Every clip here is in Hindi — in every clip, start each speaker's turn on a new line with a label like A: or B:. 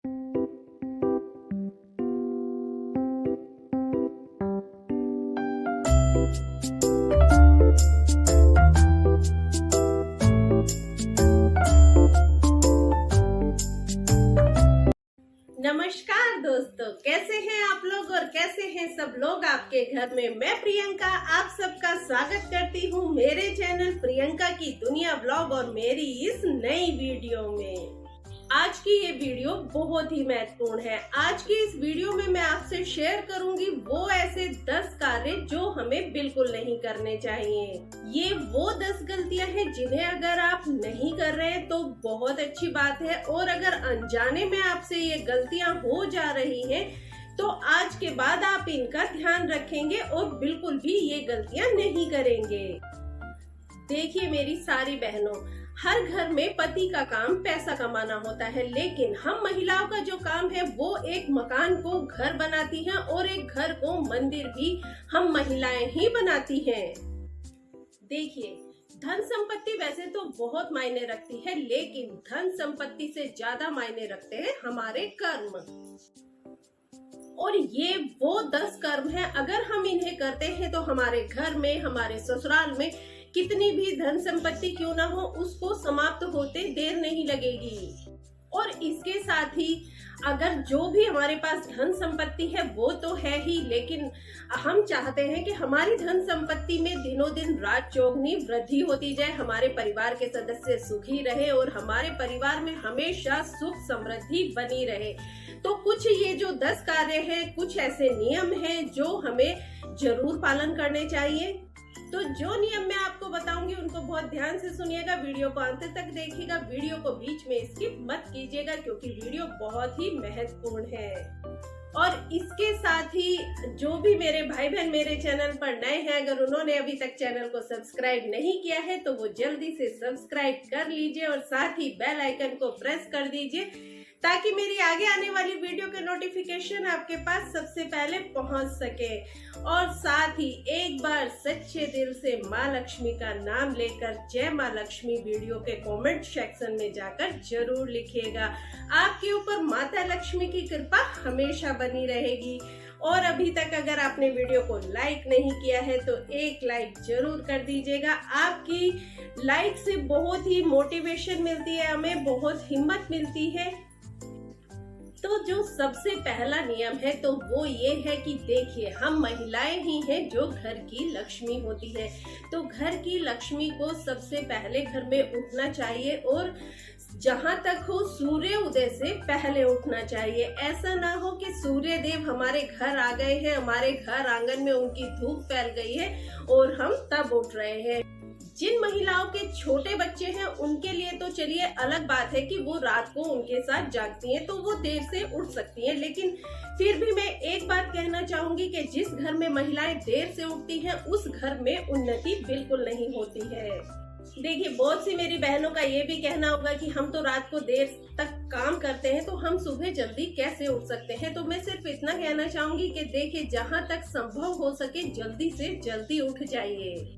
A: नमस्कार दोस्तों, कैसे हैं आप लोग और कैसे हैं सब लोग आपके घर में। मैं प्रियंका आप सबका स्वागत करती हूं मेरे चैनल प्रियंका की दुनिया ब्लॉग और मेरी इस नई वीडियो में। आज की ये वीडियो बहुत ही महत्वपूर्ण है। आज की इस वीडियो में मैं आपसे शेयर करूंगी वो ऐसे 10 कार्य जो हमें बिल्कुल नहीं करने चाहिए। ये वो 10 गलतियां हैं जिन्हें अगर आप नहीं कर रहे हैं तो बहुत अच्छी बात है, और अगर अनजाने में आपसे ये गलतियां हो जा रही हैं तो आज के बाद आप इनका ध्यान रखेंगे और बिल्कुल भी ये गलतियां नहीं करेंगे। देखिए मेरी सारी बहनों, हर घर में पति का काम पैसा कमाना होता है, लेकिन हम महिलाओं का जो काम है वो एक मकान को घर बनाती हैं और एक घर को मंदिर भी हम महिलाएं ही बनाती हैं। देखिए, धन संपत्ति वैसे तो बहुत मायने रखती है, लेकिन धन संपत्ति से ज्यादा मायने रखते हैं हमारे कर्म। और ये वो 10 कर्म हैं, अगर हम इन्हें करते हैं तो हमारे घर में, हमारे ससुराल में कितनी भी धन संपत्ति क्यों ना हो, उसको समाप्त होते देर नहीं लगेगी। और इसके साथ ही अगर जो भी हमारे पास धन संपत्ति है वो तो है ही, लेकिन हम चाहते हैं कि हमारी धन संपत्ति में दिनों दिन रात चौगुनी वृद्धि होती जाए, हमारे परिवार के सदस्य सुखी रहे और हमारे परिवार में हमेशा सुख समृद्धि बनी रहे। तो कुछ ये जो 10 कार्य हैं, कुछ ऐसे नियम हैं जो हमें जरूर पालन करने चाहिए। तो जो नियम मैं आपको बताऊंगी उनको बहुत ध्यान से सुनिएगा, वीडियो को अंत तक देखिएगा, वीडियो को बीच में स्किप मत कीजिएगा क्योंकि वीडियो बहुत ही महत्वपूर्ण है। और इसके साथ ही जो भी मेरे भाई बहन मेरे चैनल पर नए हैं, अगर उन्होंने अभी तक चैनल को सब्सक्राइब नहीं किया है तो वो जल्दी से सब्सक्राइब कर लीजिए और साथ ही बेल आइकन को प्रेस कर दीजिए ताकि मेरी आगे आने वाली वीडियो के नोटिफिकेशन आपके पास सबसे पहले पहुंच सके। और साथ ही एक बार सच्चे दिल से माँ लक्ष्मी का नाम लेकर जय माँ लक्ष्मी वीडियो के कमेंट सेक्शन में जाकर जरूर लिखिएगा। आपके ऊपर माता लक्ष्मी की कृपा हमेशा बनी रहेगी। और अभी तक अगर आपने वीडियो को लाइक नहीं किया है तो एक लाइक जरूर कर दीजिएगा। आपकी लाइक से बहुत ही मोटिवेशन मिलती है, हमें बहुत हिम्मत मिलती है। तो जो सबसे पहला नियम है तो वो ये है कि देखिए, हम महिलाएं ही हैं जो घर की लक्ष्मी होती है। तो घर की लक्ष्मी को सबसे पहले घर में उठना चाहिए और जहां तक हो सूर्य उदय से पहले उठना चाहिए। ऐसा ना हो कि सूर्य देव हमारे घर आ गए हैं, हमारे घर आंगन में उनकी धूप फैल गई है और हम तब उठ रहे हैं। जिन महिलाओं के छोटे बच्चे हैं उनके लिए तो चलिए अलग बात है कि वो रात को उनके साथ जागती हैं तो वो देर से उठ सकती हैं, लेकिन फिर भी मैं एक बात कहना चाहूंगी कि जिस घर में महिलाएं देर से उठती हैं उस घर में उन्नति बिल्कुल नहीं होती है। देखिए, बहुत सी मेरी बहनों का ये भी कहना होगा कि हम तो रात को देर तक काम करते हैं तो हम सुबह जल्दी कैसे उठ सकते हैं। तो मैं सिर्फ इतना कहना चाहूंगी कि देखिए, जहां तक संभव हो सके जल्दी से जल्दी उठ जाइए।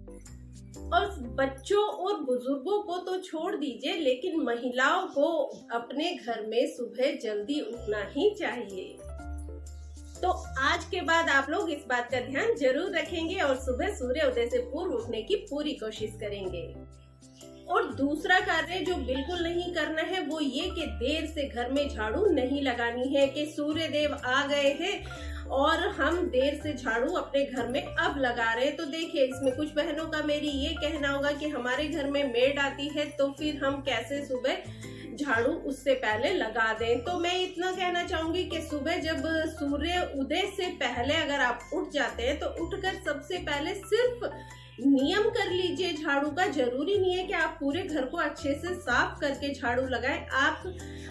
A: और बच्चों और बुजुर्गों को तो छोड़ दीजिए, लेकिन महिलाओं को अपने घर में सुबह जल्दी उठना ही चाहिए। तो आज के बाद आप लोग इस बात का ध्यान जरूर रखेंगे और सुबह सूर्य उदय से पूर्व उठने की पूरी कोशिश करेंगे। और दूसरा कार्य जो बिल्कुल नहीं करना है वो ये कि देर से घर में झाड़ू नहीं लगानी है कि सूर्य देव आ गए हैं और हम देर से झाड़ू अपने घर में अब लगा रहे हैं। तो देखिए, इसमें कुछ बहनों का मेरी ये कहना होगा कि हमारे घर में मेड आती है तो फिर हम कैसे सुबह झाड़ू उससे पहले लगा दें। तो मैं इतना कहना चाहूंगी कि सुबह जब सूर्य उदय से पहले अगर आप उठ जाते हैं तो उठकर सबसे पहले सिर्फ नियम कर लीजिए झाड़ू का। जरूरी नहीं है कि आप पूरे घर को अच्छे से साफ करके झाड़ू लगाएं। आप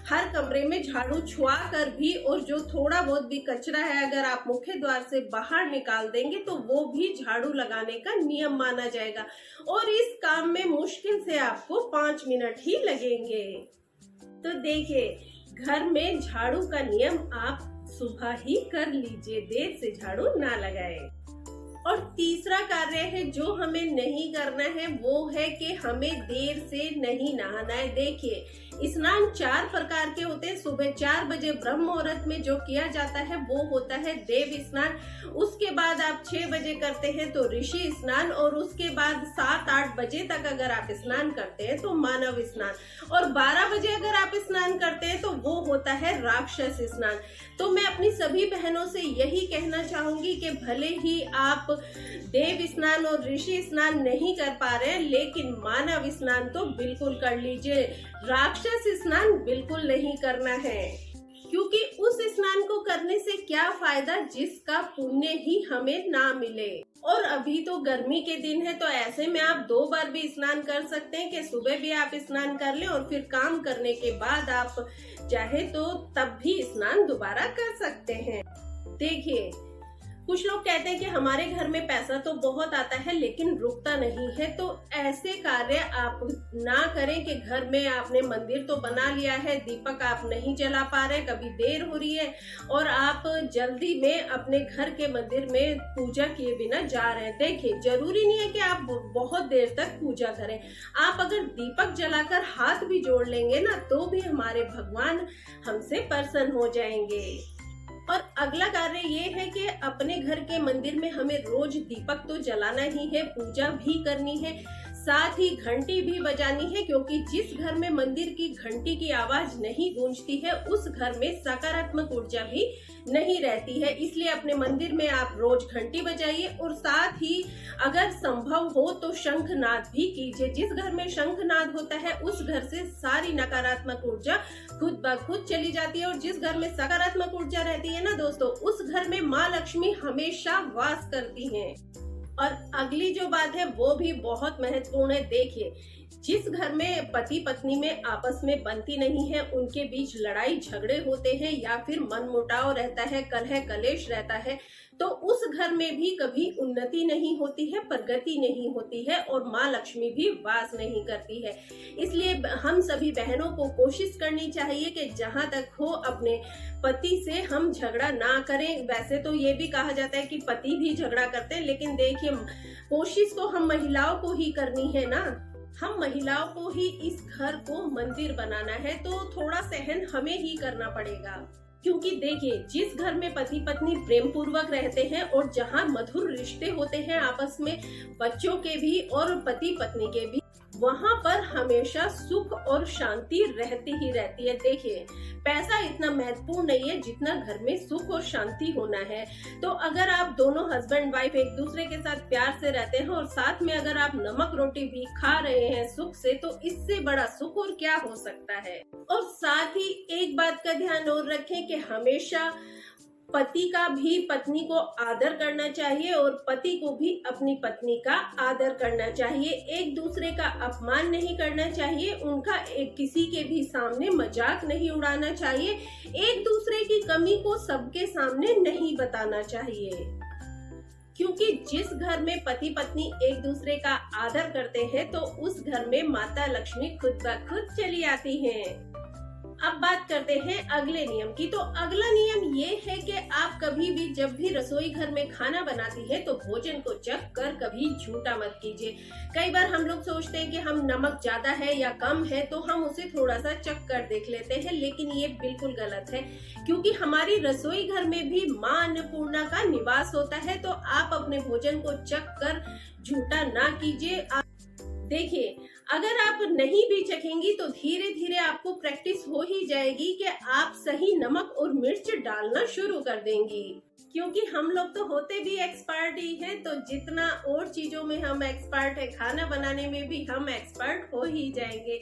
A: हर कमरे में झाड़ू छुआ कर भी, और जो थोड़ा बहुत भी कचरा है अगर आप मुख्य द्वार से बाहर निकाल देंगे तो वो भी झाड़ू लगाने का नियम माना जाएगा। और इस काम में मुश्किल से आपको 5 मिनट ही लगेंगे। तो देखिए, घर में झाड़ू का नियम आप सुबह ही कर लीजिए, देर से झाड़ू ना लगाएं। और तीसरा कार्य है जो हमें नहीं करना है वो है कि हमें देर से नहीं नहाना है। देखिए, स्नान 4 प्रकार के होते हैं। सुबह 4 बजे ब्रह्म मुहूर्त में जो किया जाता है वो होता है देव स्नान। उसके बाद आप 6 बजे करते हैं तो ऋषि स्नान, और उसके बाद 7-8 बजे तक अगर आप स्नान करते हैं तो मानव स्नान, और 12 बजे अगर आप स्नान करते हैं तो वो होता है राक्षस स्नान। तो मैं अपनी सभी बहनों से यही कहना चाहूंगी कि भले ही आप देव स्नान और ऋषि स्नान नहीं कर पा रहे हैं, लेकिन मानव स्नान तो बिल्कुल कर लीजिए। राक्षस स्नान बिल्कुल नहीं करना है, क्योंकि उस स्नान को करने से क्या फायदा जिसका पुण्य ही हमें ना मिले। और अभी तो गर्मी के दिन है, तो ऐसे में आप 2 बार भी स्नान कर सकते हैं कि सुबह भी आप स्नान कर लें और फिर काम करने के बाद आप चाहे तो तब भी स्नान दोबारा कर सकते हैं। देखिए, कुछ लोग कहते हैं कि हमारे घर में पैसा तो बहुत आता है लेकिन रुकता नहीं है, तो ऐसे कार्य आप ना करें कि घर में आपने मंदिर तो बना लिया है, दीपक आप नहीं जला पा रहे, कभी देर हो रही है और आप जल्दी में अपने घर के मंदिर में पूजा किए बिना जा रहे हैं। देखिए, जरूरी नहीं है कि आप बहुत देर तक पूजा करें। आप अगर दीपक जलाकर हाथ भी जोड़ लेंगे ना, तो भी हमारे भगवान हमसे प्रसन्न हो जाएंगे। और अगला कार्य ये है कि अपने घर के मंदिर में हमें रोज दीपक तो जलाना ही है, पूजा भी करनी है, साथ ही घंटी भी बजानी है, क्योंकि जिस घर में मंदिर की घंटी की आवाज नहीं गूंजती है उस घर में सकारात्मक ऊर्जा भी नहीं रहती है। इसलिए अपने मंदिर में आप रोज घंटी बजाइए, और साथ ही अगर संभव हो तो शंखनाद भी कीजिए। जिस घर में शंखनाद होता है उस घर से सारी नकारात्मक ऊर्जा खुद ब खुद चली जाती है, और जिस घर में सकारात्मक ऊर्जा रहती है ना दोस्तों, उस घर में माँ लक्ष्मी हमेशा वास करती हैं। और अगली जो बात है वो भी बहुत महत्वपूर्ण है। देखिए, जिस घर में पति पत्नी में आपस में बनती नहीं है, उनके बीच लड़ाई झगड़े होते हैं या फिर मनमुटाव रहता है, कलह कलेश रहता है, तो उस घर में भी कभी उन्नति नहीं होती है, प्रगति नहीं होती है, और माँ लक्ष्मी भी वास नहीं करती है। इसलिए हम सभी बहनों को कोशिश करनी चाहिए कि जहाँ तक हो अपने पति से हम झगड़ा ना करें। वैसे तो ये भी कहा जाता है कि पति भी झगड़ा करते हैं, लेकिन देखिए, कोशिश तो हम महिलाओं को ही करनी है ना। हम महिलाओं को ही इस घर को मंदिर बनाना है, तो थोड़ा सहन हमें ही करना पड़ेगा। क्योंकि देखिए, जिस घर में पति पत्नी प्रेम पूर्वक रहते हैं और जहाँ मधुर रिश्ते होते हैं आपस में, बच्चों के भी और पति पत्नी के भी, वहाँ पर हमेशा सुख और शांति रहती ही रहती है। देखिए, पैसा इतना महत्वपूर्ण नहीं है जितना घर में सुख और शांति होना है। तो अगर आप दोनों हस्बैंड वाइफ एक दूसरे के साथ प्यार से रहते हैं और साथ में अगर आप नमक रोटी भी खा रहे हैं सुख से, तो इससे बड़ा सुख और क्या हो सकता है। और साथ ही एक बात का ध्यान और रखें कि हमेशा पति का भी पत्नी को आदर करना चाहिए और पति को भी अपनी पत्नी का आदर करना चाहिए। एक दूसरे का अपमान नहीं करना चाहिए, उनका किसी के भी सामने मजाक नहीं उड़ाना चाहिए, एक दूसरे की कमी को सबके सामने नहीं बताना चाहिए। क्योंकि जिस घर में पति पत्नी एक दूसरे का आदर करते हैं, तो उस घर में माता लक्ष्मी खुद ब खुद चली आती हैं। अब बात करते हैं अगले नियम की। तो अगला नियम ये है कि आप कभी भी जब भी रसोई घर में खाना बनाती है तो भोजन को चख कर कभी झूठा मत कीजिए। कई बार हम लोग सोचते हैं कि हम नमक ज्यादा है या कम है, तो हम उसे थोड़ा सा चख कर देख लेते हैं, लेकिन ये बिल्कुल गलत है, क्योंकि हमारी रसोई घर में भी माँ अन्नपूर्णा का निवास होता है। तो आप अपने भोजन को चख कर झूठा ना कीजिए। देखिए, अगर आप नहीं भी चखेंगी तो धीरे धीरे आपको प्रैक्टिस हो ही जाएगी कि आप सही नमक और मिर्च डालना शुरू कर देंगी। क्योंकि हम लोग तो होते भी एक्सपर्ट ही हैं, तो जितना और चीजों में हम एक्सपर्ट है, खाना बनाने में भी हम एक्सपर्ट हो ही जाएंगे।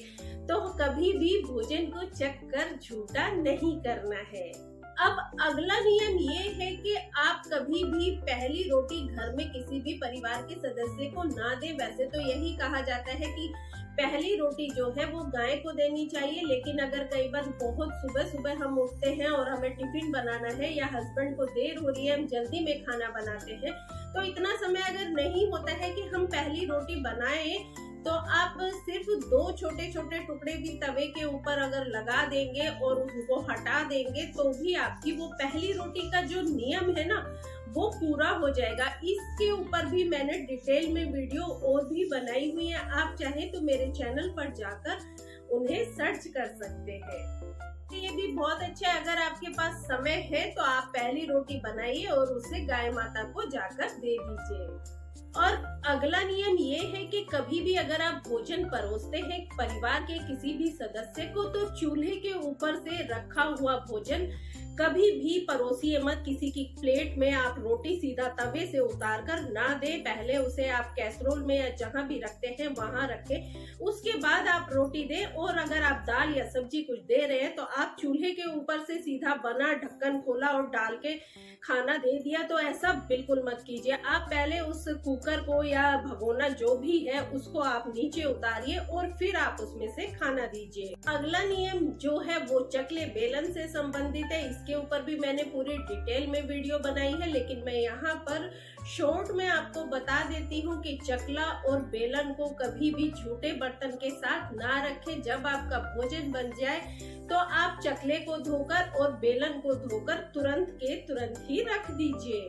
A: तो कभी भी भोजन को चख कर झूठा नहीं करना है। अब अगला नियम ये है कि आप कभी भी पहली रोटी घर में किसी भी परिवार के सदस्य को ना दें। वैसे तो यही कहा जाता है कि पहली रोटी जो है वो गाय को देनी चाहिए, लेकिन अगर कई बार बहुत सुबह सुबह हम उठते हैं और हमें टिफिन बनाना है या हस्बैंड को देर हो रही है, हम जल्दी में खाना बनाते हैं, तो इतना समय अगर नहीं होता है कि हम पहली रोटी बनाएं, तो आप सिर्फ 2 छोटे छोटे टुकड़े भी तवे के ऊपर अगर लगा देंगे और उसको हटा देंगे, तो भी आपकी वो पहली रोटी का जो नियम है ना, वो पूरा हो जाएगा। इसके ऊपर भी मैंने डिटेल में वीडियो और भी बनाई हुई है, आप चाहे तो मेरे चैनल पर जाकर उन्हें सर्च कर सकते हैं। ये भी बहुत अच्छा है, अगर आपके पास समय है तो आप पहली रोटी बनाइए और उसे गाय माता को जाकर दे दीजिए। और अगला नियम ये है कि कभी भी अगर आप भोजन परोसते हैं परिवार के किसी भी सदस्य को, तो चूल्हे के ऊपर से रखा हुआ भोजन कभी भी परोसिए मत। किसी की प्लेट में आप रोटी सीधा तवे से उतार कर ना दे, पहले उसे आप कैसरोल में या जहां भी रखते हैं वहां रखें, उसके बाद आप रोटी दें। और अगर आप दाल या सब्जी कुछ दे रहे हैं तो आप चूल्हे के ऊपर से सीधा बना ढक्कन खोला और डाल के खाना दे दिया, तो ऐसा बिल्कुल मत कीजिए। आप पहले उस कुकर को या भगोना जो भी है उसको आप नीचे उतारिए और फिर आप उसमें से खाना दीजिए। अगला नियम जो है वो चकले बेलन से संबंधित है। इसके ऊपर भी मैंने पूरी डिटेल में वीडियो बनाई है, लेकिन मैं यहाँ पर शॉर्ट में आपको बता देती हूँ कि चकला और बेलन को कभी भी झूठे बर्तन के साथ ना रखें। जब आपका भोजन बन जाए तो आप चकले को धोकर और बेलन को धोकर तुरंत के तुरंत ही रख दीजिए।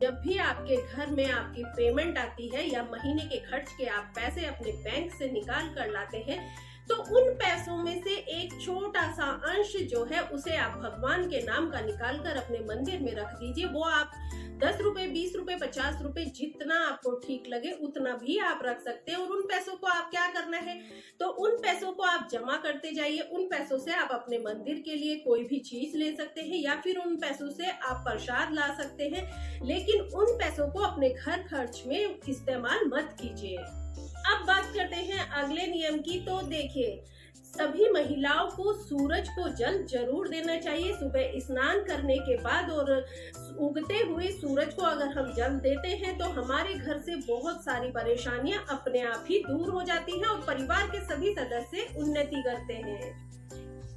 A: जब भी आपके घर में आपकी पेमेंट आती है या महीने के खर्च के आप पैसे अपने बैंक से निकाल कर लाते हैं, तो उन पैसों में से एक छोटा सा अंश जो है उसे आप भगवान के नाम का निकाल कर अपने मंदिर में रख दीजिए। वो आप 10 रुपए, 20 रुपए, 50 रुपए, जितना आपको ठीक लगे उतना भी आप रख सकते हैं। और उन पैसों को आप क्या करना है, तो उन पैसों को आप जमा करते जाइए। उन पैसों से आप अपने मंदिर के लिए कोई भी चीज ले सकते हैं या फिर उन पैसों से आप प्रसाद ला सकते हैं, लेकिन उन पैसों को अपने घर खर्च में इस्तेमाल मत कीजिए। अब बात करते हैं अगले नियम की। तो देखिए, सभी महिलाओं को सूरज को जल जरूर देना चाहिए सुबह स्नान करने के बाद। और उगते हुए सूरज को अगर हम जल देते हैं तो हमारे घर से बहुत सारी परेशानियां अपने आप ही दूर हो जाती हैं और परिवार के सभी सदस्य उन्नति करते हैं।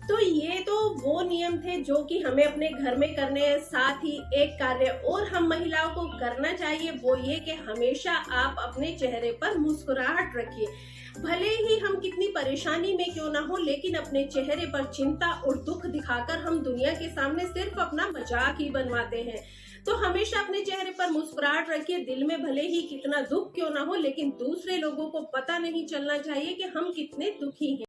A: तो ये तो वो नियम थे जो कि हमें अपने घर में करने हैं। साथ ही एक कार्य और हम महिलाओं को करना चाहिए, वो ये कि हमेशा आप अपने चेहरे पर मुस्कुराहट रखिए। भले ही हम कितनी परेशानी में क्यों ना हो, लेकिन अपने चेहरे पर चिंता और दुख दिखाकर हम दुनिया के सामने सिर्फ अपना मजाक ही बनवाते हैं। तो हमेशा अपने चेहरे पर मुस्कुराहट रखिए। दिल में भले ही कितना दुख क्यों ना हो, लेकिन दूसरे लोगों को पता नहीं चलना चाहिए कि हम कितने दुखी हैं।